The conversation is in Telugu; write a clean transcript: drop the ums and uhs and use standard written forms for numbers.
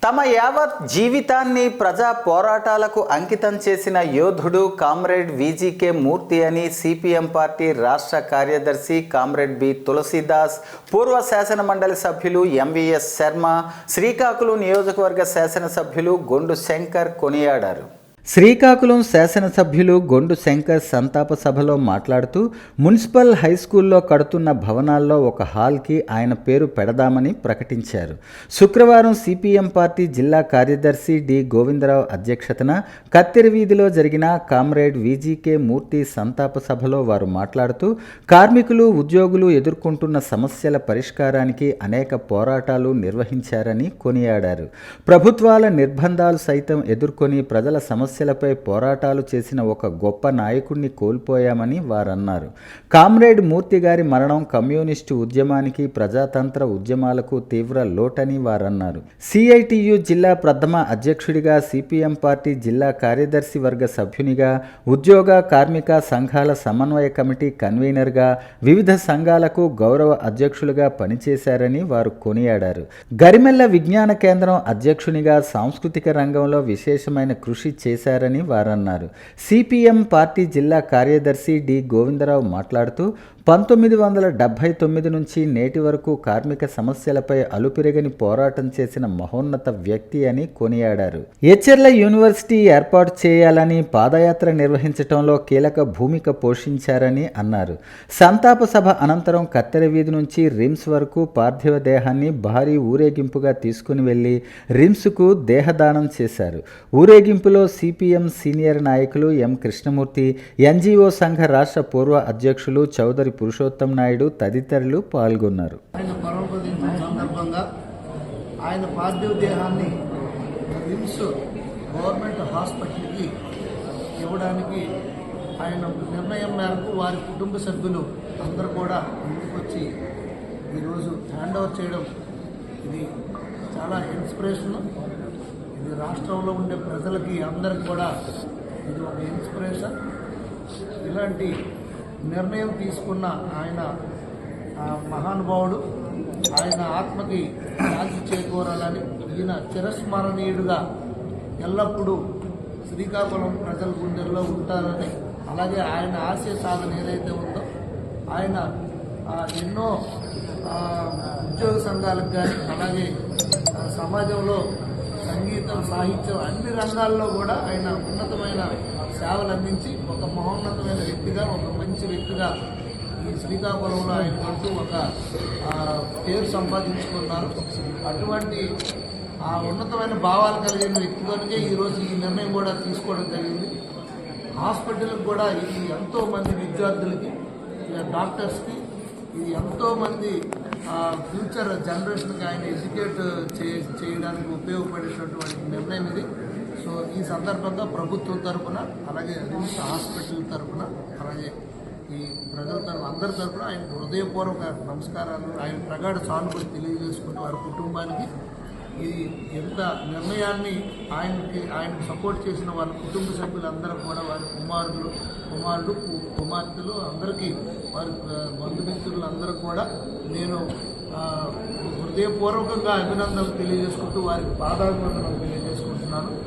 తమ యావత్ జీవితాన్ని ప్రజా పోరాటాలకు అంకితం చేసిన యోధుడు కామ్రేడ్ విజికే మూర్తి అని సిపిఎం పార్టీ రాష్ట్ర కార్యదర్శి కామ్రేడ్ బి తులసీదాస్, పూర్వ శాసన మండలి సభ్యులు ఎంవిఎస్ శర్మ, శ్రీకాకుళం నియోజకవర్గ శాసనసభ్యులు గొండు శంకర్ కొనియాడారు. శ్రీకాకుళం శాసనసభ్యులు గొండు శంకర్ సంతాప సభలో మాట్లాడుతూ మున్సిపల్ హై స్కూల్లో కడుతున్న భవనాల్లో ఒక హాల్కి ఆయన పేరు పెడదామని ప్రకటించారు. శుక్రవారం సిపిఎం పార్టీ జిల్లా కార్యదర్శి డి గోవిందరావు అధ్యక్షతన కత్తెర వీధిలో జరిగిన కామ్రేడ్ విజికే మూర్తి సంతాప సభలో వారు మాట్లాడుతూ కార్మికులు, ఉద్యోగులు ఎదుర్కొంటున్న సమస్యల పరిష్కారానికి అనేక పోరాటాలు నిర్వహించారని కొనియాడారు. ప్రభుత్వాల నిర్బంధాలు సైతం ఎదుర్కొని ప్రజల సమస్యలపై పోరాటాలు చేసిన ఒక గొప్ప నాయకుడిని కోల్పోయామని వారన్నారు. కామ్రేడ్ మూర్తి గారి మరణం కమ్యూనిస్టు ఉద్యమానికి, ప్రజాతంత్ర ఉద్యమాలకు తీవ్ర లోటని వారన్నారు. సిఐటియు జిల్లా ప్రథమ అధ్యక్షుడిగా, సిపిఎం పార్టీ జిల్లా కార్యదర్శి వర్గ సభ్యునిగా, ఉద్యోగ కార్మిక సంఘాల సమన్వయ కమిటీ కన్వీనర్గా, వివిధ సంఘాలకు గౌరవ అధ్యక్షులుగా పనిచేశారని వారు కొనియాడారు. గరిమెల్ల విజ్ఞాన కేంద్రం అధ్యక్షునిగా సాంస్కృతిక రంగంలో విశేషమైన కృషి చేశారని వారన్నారు. సిపిఎం పార్టీ జిల్లా కార్యదర్శి డి గోవిందరావు మాట్లాడుతూ 1979 నుంచి నేటి వరకు కార్మిక సమస్యలపై అలుపెరగని పోరాటం చేసిన మహోన్నత వ్యక్తి అని కొనియాడారు. ఎచ్చెర్ల యూనివర్సిటీ ఏర్పాటు చేయాలని పాదయాత్ర నిర్వహించడంలో కీలక భూమిక పోషించారని అన్నారు. సంతాప సభ అనంతరం కత్తెర వీధి నుంచి రిమ్స్ వరకు పార్థివ దేహాన్ని భారీ ఊరేగింపుగా తీసుకుని వెళ్లి రిమ్స్కు దేహదానం చేశారు. ఊరేగింపులో సిపిఎం సీనియర్ నాయకులు ఎం కృష్ణమూర్తి, ఎన్జిఓ సంఘ రాష్ట్ర పూర్వ అధ్యక్షులు చౌదరి పురుషోత్తం నాయుడు తదితరులు పాల్గొన్నారు. ఆయన పరమపదించిన సందర్భంగా ఆయన పార్థివ దేహాన్ని రిమ్స్ గవర్నమెంట్ హాస్పిటల్కి ఇవ్వడానికి ఆయన నిర్ణయం మేరకు వారి కుటుంబ సభ్యులు అందరూ కూడా ముందుకొచ్చి ఈరోజు హ్యాండ్ ఓవర్ చేయడం ఇది చాలా ఇన్స్పిరేషన్. ఇది రాష్ట్రంలో ఉండే ప్రజలకి అందరికి కూడా ఇది ఒక ఇన్స్పిరేషన్. ఇలాంటి నిర్ణయం తీసుకున్న ఆయన మహానుభావుడు, ఆయన ఆత్మకి శాంతి చేకూరాలని, ఈయన చిరస్మరణీయుడుగా ఎల్లప్పుడూ శ్రీకాకుళం ప్రజల గుండెల్లో ఉంటారని, అలాగే ఆయన ఆశయ సాధన ఏదైతే ఉందో ఆయన ఎన్నో ఉద్యోగ సంఘాలకు కానీ, అలాగే సమాజంలో సంగీతం, సాహిత్యం అన్ని రంగాల్లో కూడా ఆయన ఉన్నతమైన సేవలు అందించి ఒక మహోన్నతమైన వ్యక్తిగా, ఒక మంచి వ్యక్తిగా ఈ శ్రీకాకుళంలో ఆయన అంటూ ఒక పేరు సంపాదించుకున్నారు. అటువంటి ఆ ఉన్నతమైన భావాలు కలిగిన వ్యక్తి కనుకే ఈరోజు ఈ నిర్ణయం కూడా తీసుకోవడం జరిగింది. హాస్పిటల్కి కూడా ఇది ఎంతోమంది విద్యార్థులకి, డాక్టర్స్కి, ఇది ఎంతోమంది ఫ్యూచర్ జనరేషన్కి ఆయన ఎడ్యుకేట్ చేయడానికి ఉపయోగపడేటటువంటి నిర్ణయం ఇది. సో ఈ సందర్భంగా ప్రభుత్వం తరఫున, అలాగే రిమ్స్ హాస్పిటల్ తరఫున, అలాగే ఈ ప్రజల తరఫున, అందరి తరఫున ఆయన హృదయపూర్వక నమస్కారాలు, ఆయన ప్రగాఢ సానుభూతి తెలియజేసుకుంటూ వారి కుటుంబానికి ఈ ఎంత నిర్ణయాన్ని ఆయనకు సపోర్ట్ చేసిన వాళ్ళ కుటుంబ సభ్యులందరూ కూడా, వారి కుమారులు కుమార్తెలు అందరికీ, వారి బంధుమిత్రులు అందరూ కూడా నేను హృదయపూర్వకంగా అభినందనలు తెలియజేసుకుంటూ వారికి పాదాభివందనలు తెలియజేసుకుంటున్నాను.